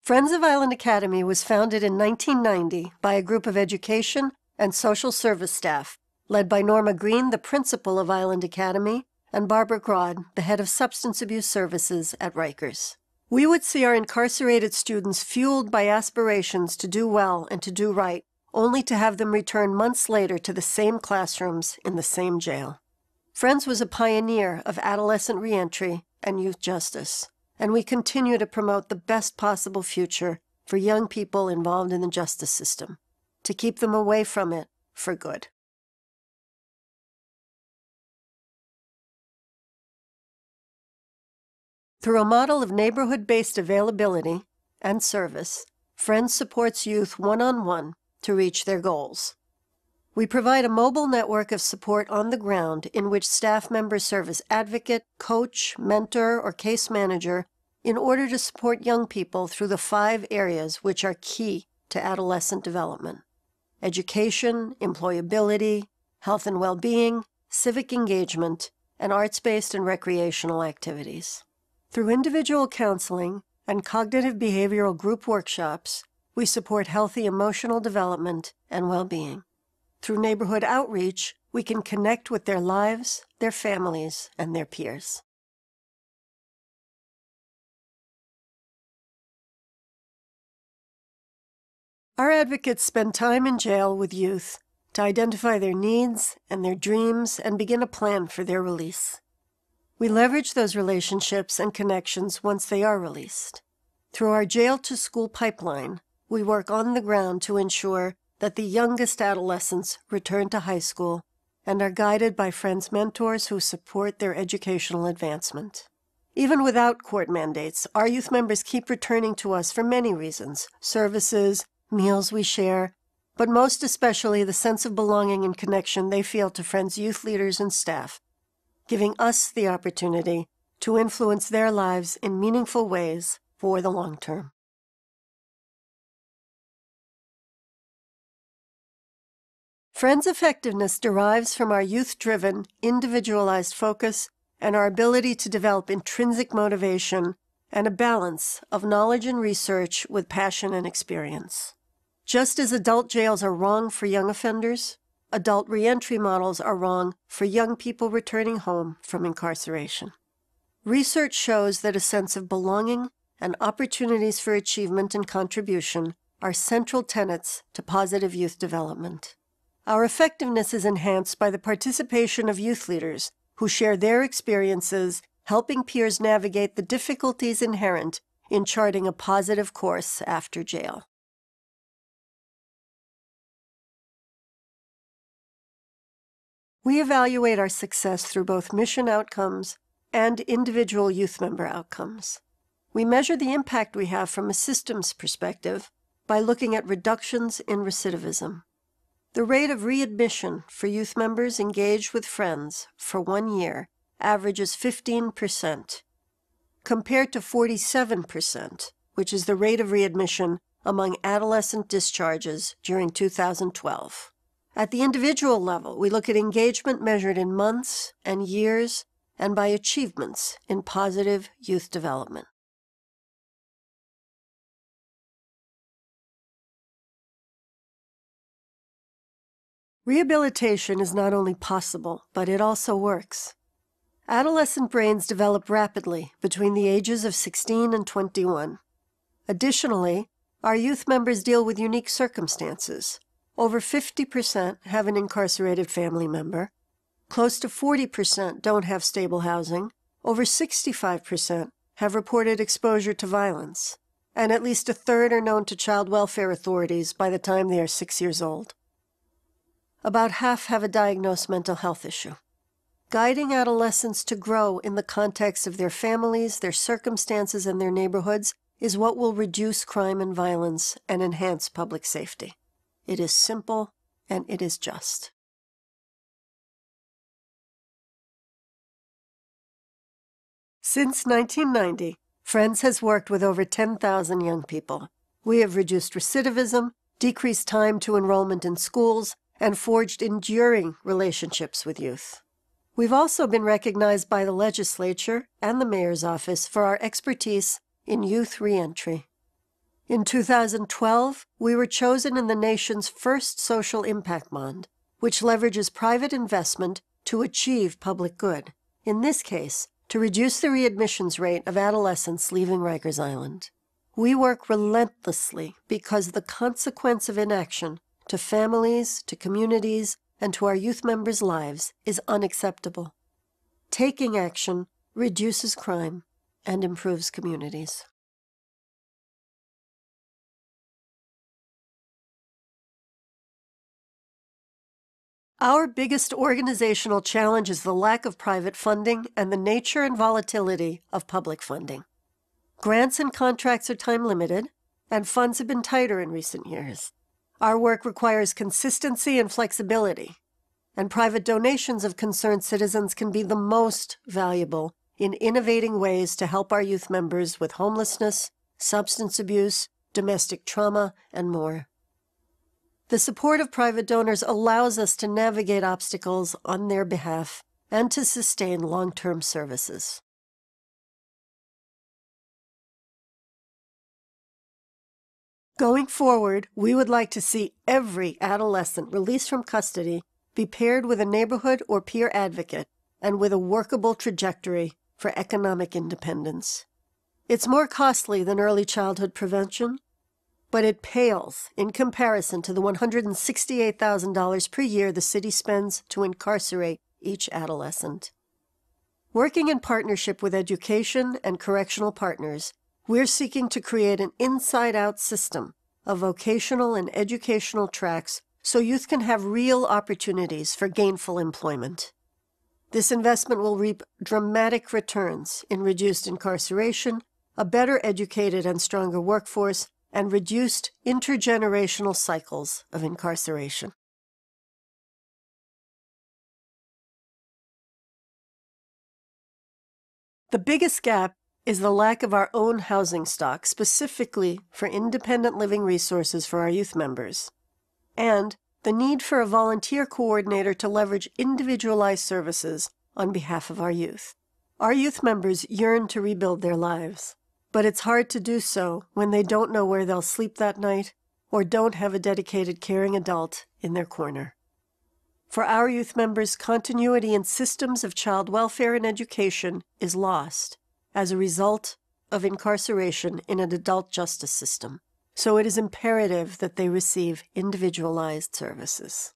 Friends of Island Academy was founded in 1990 by a group of education and social service staff, led by Norma Green, the principal of Island Academy, and Barbara Grodd, the head of substance abuse services at Rikers. We would see our incarcerated students fueled by aspirations to do well and to do right, only to have them return months later to the same classrooms in the same jail. Friends was a pioneer of adolescent reentry and youth justice, and we continue to promote the best possible future for young people involved in the justice system, to keep them away from it for good. Through a model of neighborhood-based availability and service, Friends supports youth one-on-one to reach their goals. We provide a mobile network of support on the ground in which staff members serve as advocate, coach, mentor, or case manager in order to support young people through the 5 areas which are key to adolescent development: education, employability, health and well-being, civic engagement, and arts-based and recreational activities. Through individual counseling and cognitive behavioral group workshops, we support healthy emotional development and well-being. Through neighborhood outreach, we can connect with their lives, their families, and their peers. Our advocates spend time in jail with youth to identify their needs and their dreams and begin a plan for their release. We leverage those relationships and connections once they are released. Through our jail-to-school pipeline, we work on the ground to ensure that the youngest adolescents return to high school and are guided by Friends mentors who support their educational advancement. Even without court mandates, our youth members keep returning to us for many reasons: services, meals we share, but most especially the sense of belonging and connection they feel to Friends youth leaders and staff, giving us the opportunity to influence their lives in meaningful ways for the long term. Friends' effectiveness derives from our youth-driven, individualized focus and our ability to develop intrinsic motivation and a balance of knowledge and research with passion and experience. Just as adult jails are wrong for young offenders, adult reentry models are wrong for young people returning home from incarceration. Research shows that a sense of belonging and opportunities for achievement and contribution are central tenets to positive youth development. Our effectiveness is enhanced by the participation of youth leaders who share their experiences, helping peers navigate the difficulties inherent in charting a positive course after jail. We evaluate our success through both mission outcomes and individual youth member outcomes. We measure the impact we have from a systems perspective by looking at reductions in recidivism. The rate of readmission for youth members engaged with Friends for 1 year averages 15%, compared to 47%, which is the rate of readmission among adolescent discharges during 2012. At the individual level, we look at engagement measured in months and years and by achievements in positive youth development. Rehabilitation is not only possible, but it also works. Adolescent brains develop rapidly between the ages of 16 and 21. Additionally, our youth members deal with unique circumstances. Over 50% have an incarcerated family member. Close to 40% don't have stable housing. Over 65% have reported exposure to violence. And at least a third are known to child welfare authorities by the time they are 6 years old. About half have a diagnosed mental health issue. Guiding adolescents to grow in the context of their families, their circumstances, and their neighborhoods is what will reduce crime and violence and enhance public safety. It is simple and it is just. Since 1990, Friends has worked with over 10,000 young people. We have reduced recidivism, decreased time to enrollment in schools, and forged enduring relationships with youth. We've also been recognized by the legislature and the mayor's office for our expertise in youth reentry. In 2012, we were chosen in the nation's first social impact bond, which leverages private investment to achieve public good, in this case, to reduce the readmissions rate of adolescents leaving Rikers Island. We work relentlessly because the consequence of inaction to families, to communities, and to our youth members' lives is unacceptable. Taking action reduces crime and improves communities. Our biggest organizational challenge is the lack of private funding and the nature and volatility of public funding. Grants and contracts are time-limited, and funds have been tighter in recent years. Our work requires consistency and flexibility, and private donations of concerned citizens can be the most valuable in innovating ways to help our youth members with homelessness, substance abuse, domestic trauma, and more. The support of private donors allows us to navigate obstacles on their behalf and to sustain long-term services. Going forward, we would like to see every adolescent released from custody be paired with a neighborhood or peer advocate and with a workable trajectory for economic independence. It's more costly than early childhood prevention, but it pales in comparison to the $168,000 per year the city spends to incarcerate each adolescent. Working in partnership with education and correctional partners, we're seeking to create an inside-out system of vocational and educational tracks so youth can have real opportunities for gainful employment. This investment will reap dramatic returns in reduced incarceration, a better educated and stronger workforce, and reduced intergenerational cycles of incarceration. The biggest gap is the lack of our own housing stock, specifically for independent living resources for our youth members, and the need for a volunteer coordinator to leverage individualized services on behalf of our youth. Our youth members yearn to rebuild their lives, but it's hard to do so when they don't know where they'll sleep that night or don't have a dedicated caring adult in their corner. For our youth members, continuity in systems of child welfare and education is lost as a result of incarceration in an adult justice system. So it is imperative that they receive individualized services.